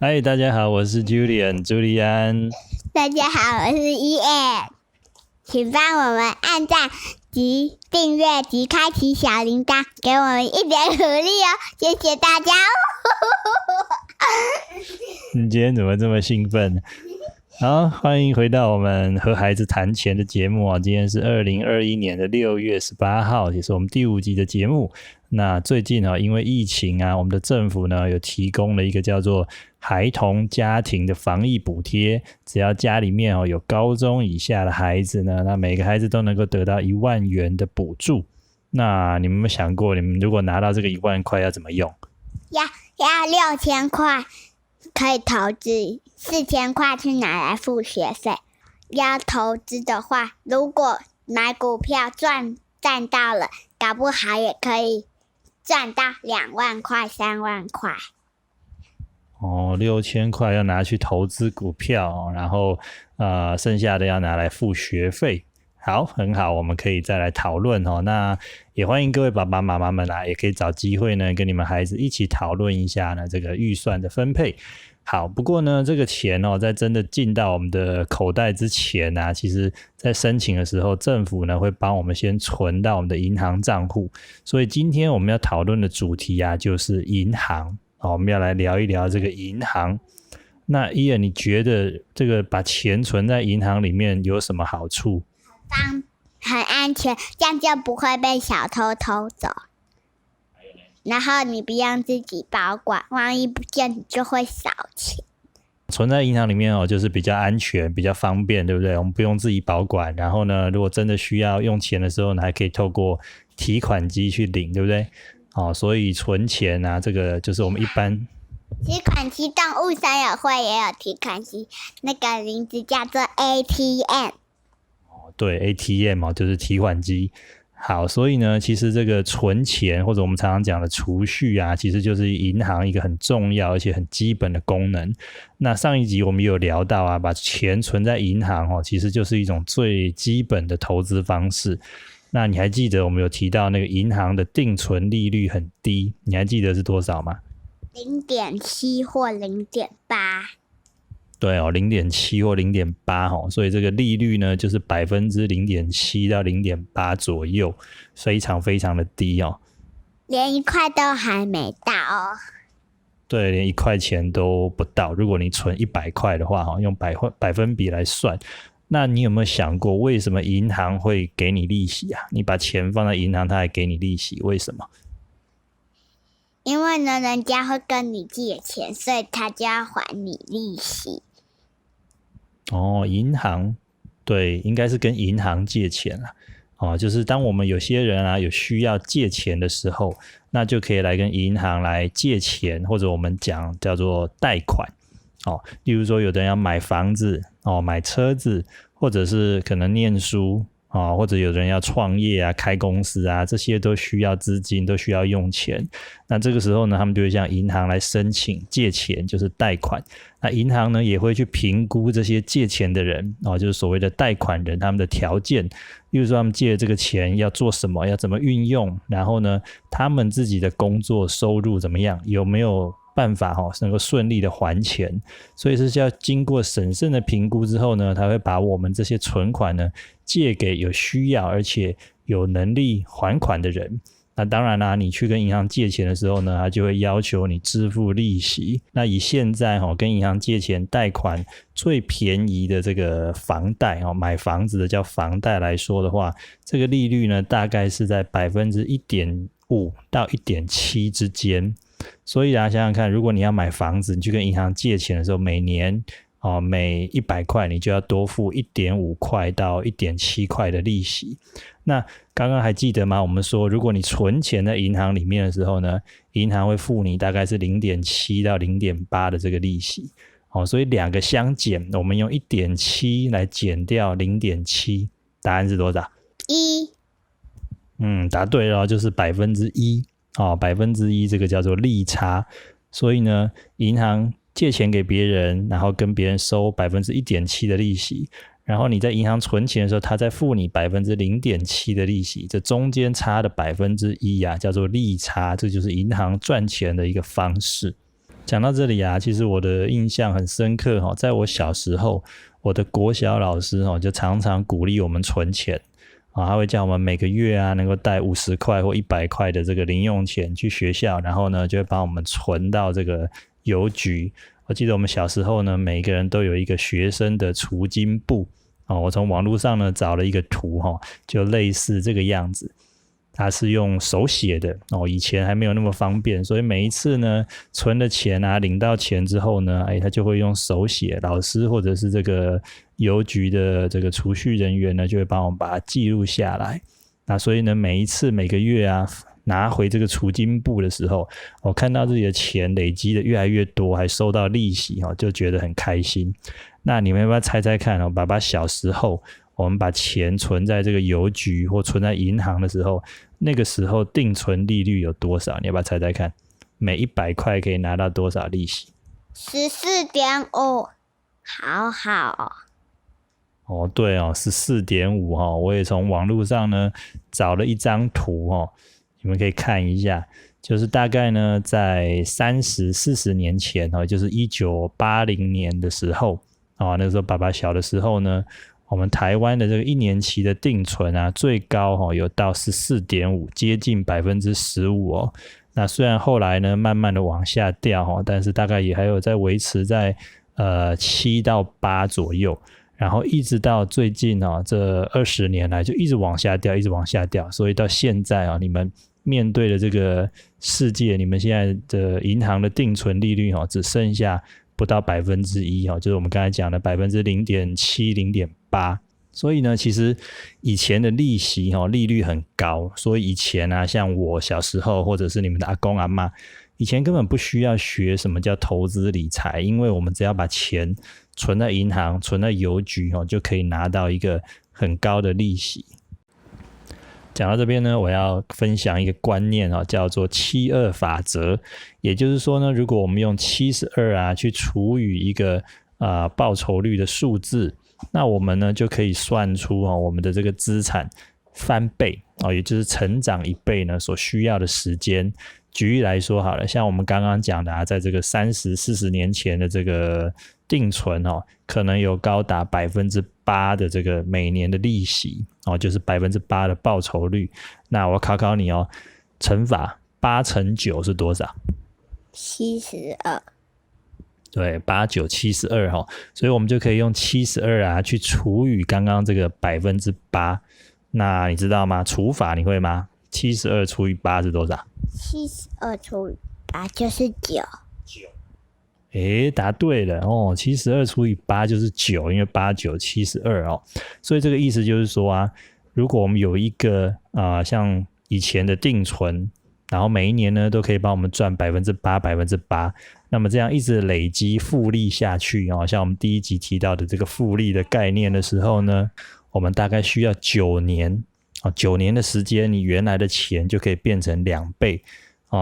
嗨，大家好，我是 Julian 朱利安。大家好，我是Ian，请帮我们按赞及订阅及开启小铃铛，给我们一点鼓励哦，谢谢大家哦。你今天怎么这么兴奋？好，欢迎回到我们和孩子谈钱的节目啊！今天是2021年的6月18号，也是我们第5集的节目。那最近因为疫情啊，我们的政府呢有提供了一个叫做孩童家庭的防疫补贴，只要家里面有高中以下的孩子呢，那每个孩子都能够得到1万元的补助。那你们有没有想过，你们如果拿到这个1万块要怎么用？要6000块可以投资，4000块是拿来付学费。要投资的话，如果买股票赚到了，搞不好也可以赚到2万块、3万块。6000块要拿去投资股票，然后剩下的要拿来付学费。好，很好，我们可以再来讨论哦。那也欢迎各位爸爸妈妈们也可以找机会呢，跟你们孩子一起讨论一下呢这个预算的分配。好，不过呢，这个钱在真的进到我们的口袋之前啊，其实在申请的时候，政府呢会帮我们先存到我们的银行账户。所以今天我们要讨论的主题啊，就是银行。我们要来聊一聊这个银行。那伊恩，你觉得这个把钱存在银行里面有什么好处？很安全，这样就不会被小偷偷走。然后你不用自己保管，万一不见你就会少钱。存在银行里面就是比较安全，比较方便，对不对？我们不用自己保管，然后呢，如果真的需要用钱的时候呢，还可以透过提款机去领，对不对？所以存钱啊，这个就是我们一般提款机，动物森友会也有提款机，那个名字叫做 ATM。对 ，ATM 就是提款机。好，所以呢，其实这个存钱或者我们常常讲的储蓄啊，其实就是银行一个很重要而且很基本的功能。那上一集我们有聊到啊，把钱存在银行其实就是一种最基本的投资方式。那你还记得我们有提到那个银行的定存利率很低，你还记得是多少吗？ 0.7 或 0.8。对0.7 或 0.8 所以这个利率呢就是 0.7% 到 0.8% 左右，非常非常的低连1块都还没到对，连1块钱都不到。如果你存100块的话用百分比来算，那你有没有想过为什么银行会给你利息啊？你把钱放在银行它还给你利息，为什么？因为呢人家会跟你借钱，所以他就要还你利息。银行，对，应该是跟银行借钱就是当我们有些人有需要借钱的时候，那就可以来跟银行来借钱，或者我们讲叫做贷款例如说有的人要买房子买车子，或者是可能念书或者有的人要创业啊，开公司啊，这些都需要资金，都需要用钱。那这个时候呢，他们就会向银行来申请借钱，就是贷款。那银行呢也会去评估这些借钱的人就是所谓的贷款人他们的条件，例如说他们借的这个钱要做什么，要怎么运用，然后呢他们自己的工作收入怎么样，有没有办法能够顺利的还钱。所以是要经过审慎的评估之后呢，他会把我们这些存款呢借给有需要而且有能力还款的人。那当然啦，你去跟银行借钱的时候呢，他就会要求你支付利息。那以现在跟银行借钱贷款最便宜的这个房贷买房子的叫房贷来说的话，这个利率呢大概是在 1.5% 到 1.7% 之间。所以想想看，如果你要买房子，你去跟银行借钱的时候，每年每100块你就要多付 1.5 块到 1.7 块的利息。那刚刚还记得吗？我们说如果你存钱在银行里面的时候呢，银行会付你大概是 0.7 到 0.8 的这个利息所以两个相减，我们用 1.7 来减掉 0.7， 答案是多少？1。答对了，就是 1%。1%这个叫做利差。所以呢，银行借钱给别人，然后跟别人收 1.7% 的利息，然后你在银行存钱的时候，他再付你 0.7% 的利息，这中间差的 1% 叫做利差，这就是银行赚钱的一个方式。讲到这里啊，其实我的印象很深刻哈，在我小时候，我的国小老师就常常鼓励我们存钱啊，他会叫我们每个月啊能够带50块或100块的这个零用钱去学校，然后呢就会把我们存到这个邮局。我记得我们小时候呢，每一个人都有一个学生的储金簿哦，我从网络上呢找了一个图哈，就类似这个样子。它是用手写的哦，以前还没有那么方便，所以每一次呢存了钱啊，领到钱之后呢，他就会用手写，老师或者是这个邮局的这个储蓄人员呢，就会帮我们把它记录下来。那所以呢，每个月啊，拿回这个储金簿的时候，我看到自己的钱累积的越来越多，还收到利息哦，就觉得很开心。那你们要不要猜猜看哦？爸爸小时候，我们把钱存在这个邮局或存在银行的时候，那个时候定存利率有多少？你要不要猜猜看？每100块可以拿到多少利息？14.5，好好哦，对哦，14.5哦。我也从网络上呢找了一张图哦，你们可以看一下，就是大概呢在30、40年前哦，就是1980年的时候哦，那个时候爸爸小的时候呢，我们台湾的这个1年期的定存啊，最高有到 14.5， 接近 15% 哦。那虽然后来呢慢慢的往下掉，但是大概也还有在维持在7到8左右，然后一直到最近这20年来就一直往下掉，一直往下掉，所以到现在你们面对的这个世界，你们现在的银行的定存利率只剩下不到 1%， 就是我们刚才讲的 0.7、0.8。所以呢，其实以前的利息利率很高，所以以前啊，像我小时候或者是你们的阿公阿嬷，以前根本不需要学什么叫投资理财，因为我们只要把钱存在银行、存在邮局就可以拿到一个很高的利息。讲到这边呢，我要分享一个观念叫做72法则。也就是说呢，如果我们用72啊去除以一个报酬率的数字，那我们呢就可以算出我们的这个资产翻倍也就是成长1倍呢所需要的时间。举例来说好了，像我们刚刚讲的在这个30、40年前的这个定存可能有高达 8% 的这个每年的利息就是 8% 的报酬率。那我考考你乘法8乘9是多少？72。对，8、9、72所以我们就可以用72啊去除以刚刚这个 8%。那你知道吗？除法你会吗？72除以8是多少？72除以8就是9。答对了72除以8就是9，因为8、9、72所以这个意思就是说啊，如果我们有一个像以前的定存，然后每一年呢都可以帮我们赚 8%， 那么这样一直累积复利下去像我们第一集提到的这个复利的概念的时候呢，我们大概需要9年9年的时间，你原来的钱就可以变成2倍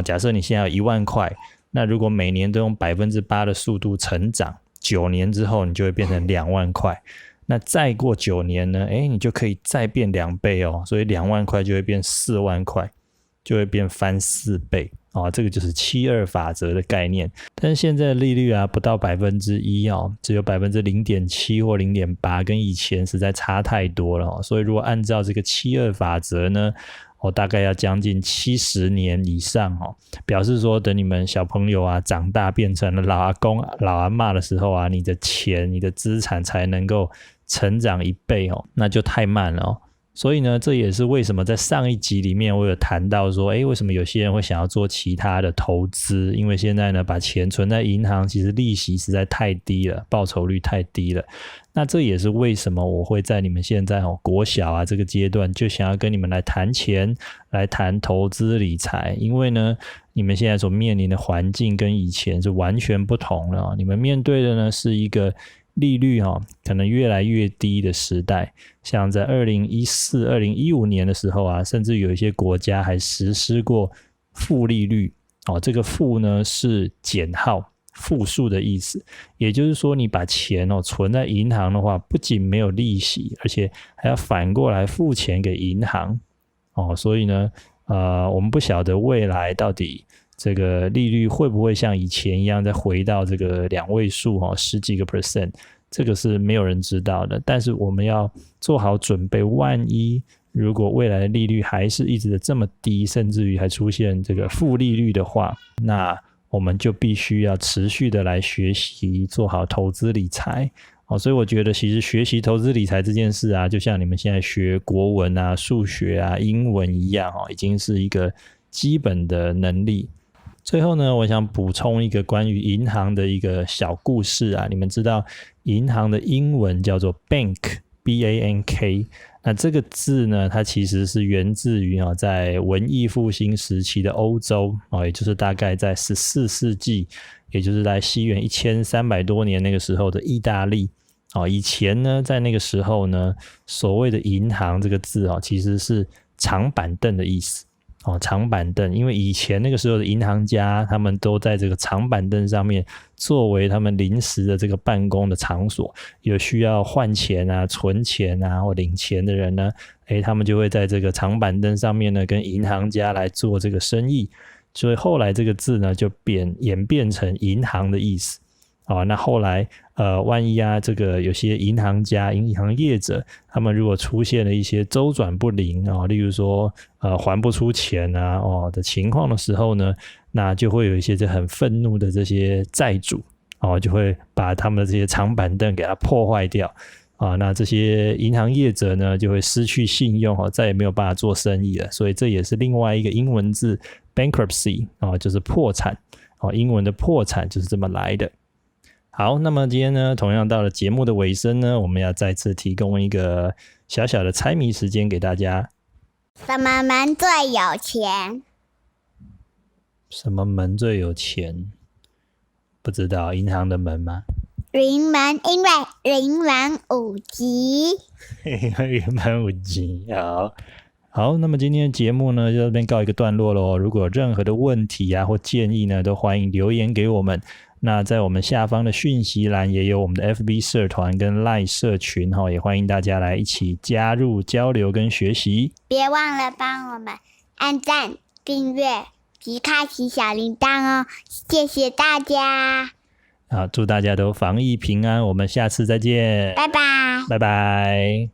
假设你现在有1万块，那如果每年都用 8% 的速度成长，9年之后你就会变成2万块。那再过9年呢，你就可以再变2倍所以2万块就会变4万块，就会变翻4倍这个就是72法则的概念。但是现在的利率啊不到 1% 只有 0.7 或 0.8， 跟以前实在差太多了所以如果按照这个72法则呢，大概要将近70年以上表示说等你们小朋友啊长大变成了老阿公老阿嬷的时候啊，你的钱你的资产才能够成长1倍那就太慢了所以呢，这也是为什么在上一集里面我有谈到说为什么有些人会想要做其他的投资，因为现在呢把钱存在银行其实利息实在太低了，报酬率太低了。那这也是为什么我会在你们现在国小啊这个阶段就想要跟你们来谈钱，来谈投资理财，因为呢你们现在所面临的环境跟以前是完全不同了你们面对的呢是一个利率可能越来越低的时代，像在2014、2015年的时候啊，甚至有一些国家还实施过负利率这个负呢是减号负数的意思，也就是说你把钱存在银行的话，不仅没有利息，而且还要反过来付钱给银行所以呢我们不晓得未来到底这个利率会不会像以前一样再回到这个2位数10几个%，这个是没有人知道的。但是我们要做好准备，万一如果未来的利率还是一直的这么低，甚至于还出现这个负利率的话，那我们就必须要持续的来学习做好投资理财。所以我觉得其实学习投资理财这件事啊，就像你们现在学国文啊、数学啊、英文一样，已经是一个基本的能力。最后呢，我想补充一个关于银行的一个小故事啊。你们知道银行的英文叫做 bank B-A-N-K， 那这个字呢，它其实是源自于在文艺复兴时期的欧洲，也就是大概在14世纪，也就是在西元1300多年那个时候的意大利。以前呢，在那个时候呢，所谓的银行这个字其实是长板凳的意思。长板凳，因为以前那个时候的银行家，他们都在这个长板凳上面作为他们临时的这个办公的场所。有需要换钱啊、存钱啊或领钱的人呢，他们就会在这个长板凳上面呢，跟银行家来做这个生意。所以后来这个字呢，就演变成银行的意思。那后来万一这个有些银行家、银行业者，他们如果出现了一些周转不灵例如说还不出钱啊的情况的时候呢，那就会有一些很愤怒的这些债主就会把他们的这些长板凳给它破坏掉那这些银行业者呢就会失去信用再也没有办法做生意了。所以这也是另外一个英文字 bankruptcy 就是破产英文的破产就是这么来的。好，那么今天呢，同样到了节目的尾声呢，我们要再次提供一个小小的猜谜时间给大家。什么门最有钱？什么门最有钱？不知道，银行的门吗？云门，因为云门舞集。云门舞集，好，那么今天的节目呢，就到这边告一个段落咯。如果有任何的问题啊或建议呢，都欢迎留言给我们。那在我们下方的讯息栏也有我们的 FB 社团跟 LINE 社群也欢迎大家来一起加入交流跟学习。别忘了帮我们按赞、订阅及开启小铃铛哦，谢谢大家。好，祝大家都防疫平安，我们下次再见，拜拜，拜拜。